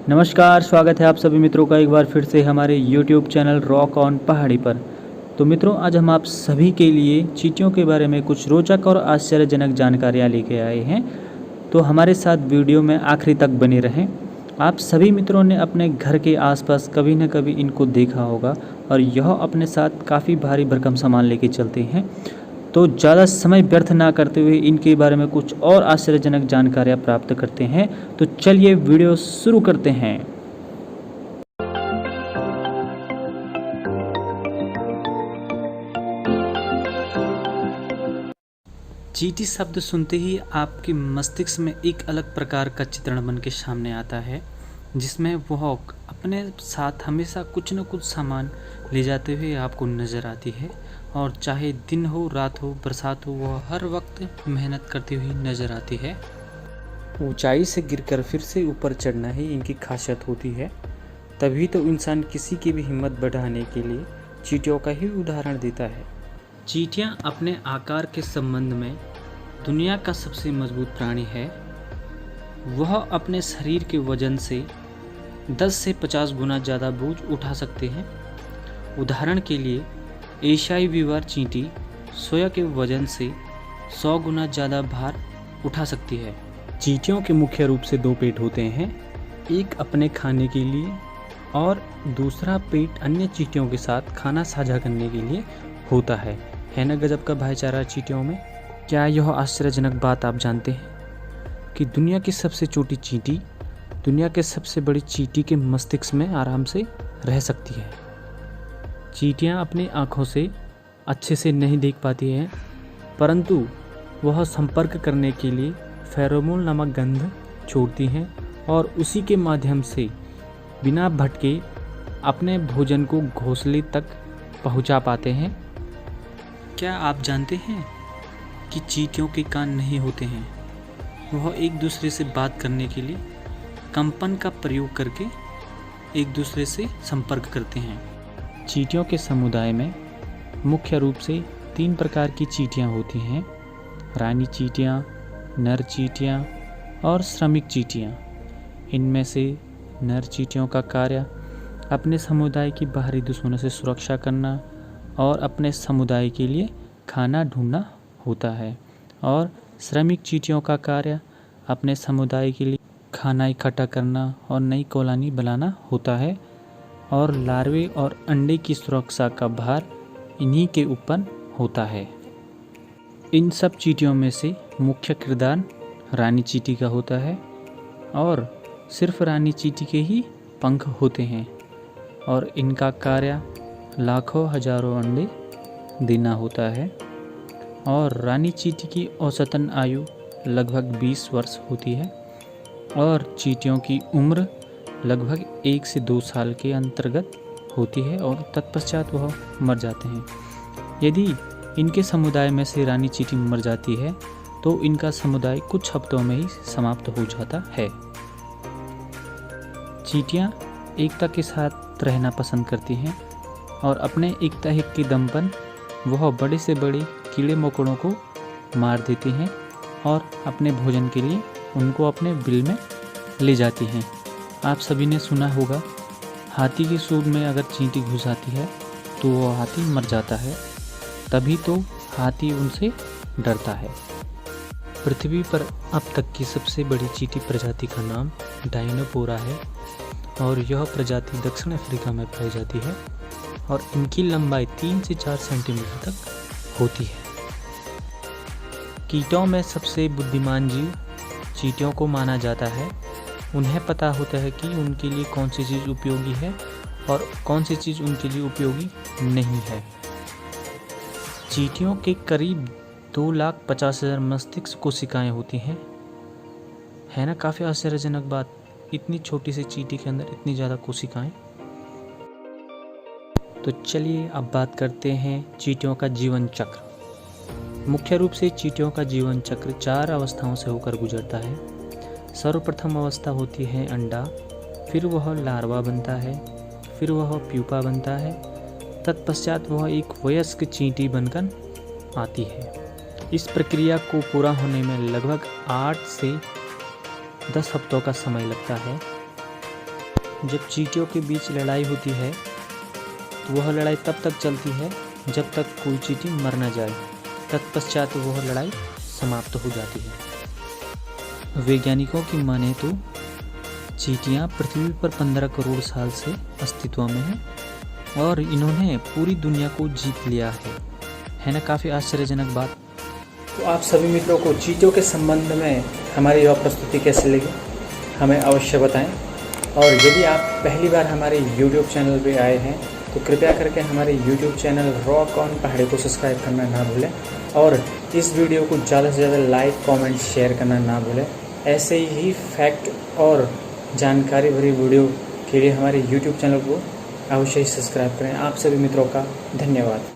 नमस्कार, स्वागत है आप सभी मित्रों का एक बार फिर से हमारे YouTube चैनल रॉक ऑन पहाड़ी पर। तो मित्रों, आज हम आप सभी के लिए चींटियों के बारे में कुछ रोचक और आश्चर्यजनक जानकारियाँ लेके आए हैं। तो हमारे साथ वीडियो में आखिरी तक बने रहें। आप सभी मित्रों ने अपने घर के आसपास कभी न कभी इनको देखा होगा और यह अपने साथ काफ़ी भारी भरकम सामान लेके चलते हैं। तो ज़्यादा समय व्यर्थ ना करते हुए इनके बारे में कुछ और आश्चर्यजनक जानकारियाँ प्राप्त करते हैं। तो चलिए वीडियो शुरू करते हैं। चींटी शब्द सुनते ही आपके मस्तिष्क में एक अलग प्रकार का चित्रण बन के सामने आता है, जिसमें वह अपने साथ हमेशा कुछ न कुछ सामान ले जाते हुए आपको नज़र आती है। और चाहे दिन हो, रात हो, बरसात हो, वह हर वक्त मेहनत करती हुई नज़र आती है। ऊंचाई से गिरकर फिर से ऊपर चढ़ना ही इनकी खासियत होती है। तभी तो इंसान किसी की भी हिम्मत बढ़ाने के लिए चींटियों का ही उदाहरण देता है। चींटियां अपने आकार के संबंध में दुनिया का सबसे मजबूत प्राणी है। वह अपने शरीर के वजन से 10 से 50 गुना ज़्यादा बोझ उठा सकते हैं। उदाहरण के लिए एशियाई विवर चींटी सोया के वजन से 100 गुना ज़्यादा भार उठा सकती है। चींटियों के मुख्य रूप से दो पेट होते हैं, एक अपने खाने के लिए और दूसरा पेट अन्य चींटियों के साथ खाना साझा करने के लिए होता है ना गजब का भाईचारा चींटियों में। क्या यह आश्चर्यजनक बात आप जानते हैं कि दुनिया की सबसे छोटी चींटी दुनिया के सबसे बड़ी चींटी के मस्तिष्क में आराम से रह सकती है। चींटियां अपनी आँखों से अच्छे से नहीं देख पाती हैं, परंतु वह संपर्क करने के लिए फेरोमोन नामक गंध छोड़ती हैं और उसी के माध्यम से बिना भटके अपने भोजन को घोंसले तक पहुंचा पाते हैं। क्या आप जानते हैं कि चींटियों के कान नहीं होते हैं? वह एक दूसरे से बात करने के लिए कंपन का प्रयोग करके एक दूसरे से संपर्क करते हैं। चींटियों के समुदाय में मुख्य रूप से 3 प्रकार की चींटियां होती हैं: रानी चींटियां, नर चींटियां और श्रमिक चींटियां। इनमें से नर चींटियों का कार्य अपने समुदाय की बाहरी दुश्मनों से सुरक्षा करना और अपने समुदाय के लिए खाना ढूंढना होता है, और श्रमिक चींटियों का कार्य अपने समुदाय के लिए खाना इकट्ठा करना और नई कॉलोनी बनाना होता है, और लार्वे और अंडे की सुरक्षा का भार इन्हीं के ऊपर होता है। इन सब चींटियों में से मुख्य किरदार रानी चींटी का होता है, और सिर्फ रानी चींटी के ही पंख होते हैं, और इनका कार्य लाखों हजारों अंडे देना होता है। और रानी चींटी की औसतन आयु लगभग 20 वर्ष होती है, और चींटियों की उम्र लगभग 1 से 2 साल के अंतर्गत होती है, और तत्पश्चात वह मर जाते हैं। यदि इनके समुदाय में से रानी चींटी मर जाती है तो इनका समुदाय कुछ हफ्तों में ही समाप्त हो जाता है। चींटियाँ एकता के साथ रहना पसंद करती हैं, और अपने एकता के दम पर वह बड़े से बड़े कीड़े मकोड़ों को मार देती हैं और अपने भोजन के लिए उनको अपने बिल में ले जाती हैं। आप सभी ने सुना होगा, हाथी की सूंड में अगर चींटी घुस आती है तो वह हाथी मर जाता है, तभी तो हाथी उनसे डरता है। पृथ्वी पर अब तक की सबसे बड़ी चींटी प्रजाति का नाम डायनोपोरा है, और यह प्रजाति दक्षिण अफ्रीका में पाई जाती है, और इनकी लंबाई 3 से 4 सेंटीमीटर तक होती है। कीटों में सबसे बुद्धिमान जीव चींटियों को माना जाता है। उन्हें पता होता है कि उनके लिए कौन सी चीज़ उपयोगी है और कौन सी चीज़ उनके लिए उपयोगी नहीं है। चींटियों के करीब 2,50,000 मस्तिष्क कोशिकाएं होती हैं। है ना काफ़ी आश्चर्यजनक बात, इतनी छोटी सी चींटी के अंदर इतनी ज़्यादा कोशिकाएं। तो चलिए अब बात करते हैं चींटियों का जीवन चक्र। मुख्य रूप से चींटियों का जीवन चक्र 4 अवस्थाओं से होकर गुजरता है। सर्वप्रथम अवस्था होती है अंडा, फिर वह लार्वा बनता है, फिर वह प्यूपा बनता है, तत्पश्चात वह एक वयस्क चींटी बनकर आती है। इस प्रक्रिया को पूरा होने में लगभग 8 से 10 हफ्तों का समय लगता है। जब चींटियों के बीच लड़ाई होती है तो वह लड़ाई तब तक चलती है जब तक कोई चींटी मर न जाए। तत्पश्चात वह लड़ाई समाप्त हो जाती है। वैज्ञानिकों की माने तो चींटियाँ पृथ्वी पर 15 करोड़ साल से अस्तित्व में हैं और इन्होंने पूरी दुनिया को जीत लिया है ना? काफ़ी आश्चर्यजनक बात। तो आप सभी मित्रों को चींटियों के संबंध में हमारी यह प्रस्तुति कैसी लगी हमें अवश्य बताएं। और यदि आप पहली बार हमारे YouTube चैनल पे आए हैं तो कृपया करके हमारे YouTube चैनल रॉक ऑन पहाड़ी को सब्सक्राइब करना ना भूलें और इस वीडियो को ज़्यादा से ज़्यादा लाइक कमेंट शेयर करना ना भूलें। ऐसे ही फैक्ट और जानकारी भरी वीडियो के लिए हमारे YouTube चैनल को अवश्य ही सब्सक्राइब करें। आप सभी मित्रों का धन्यवाद।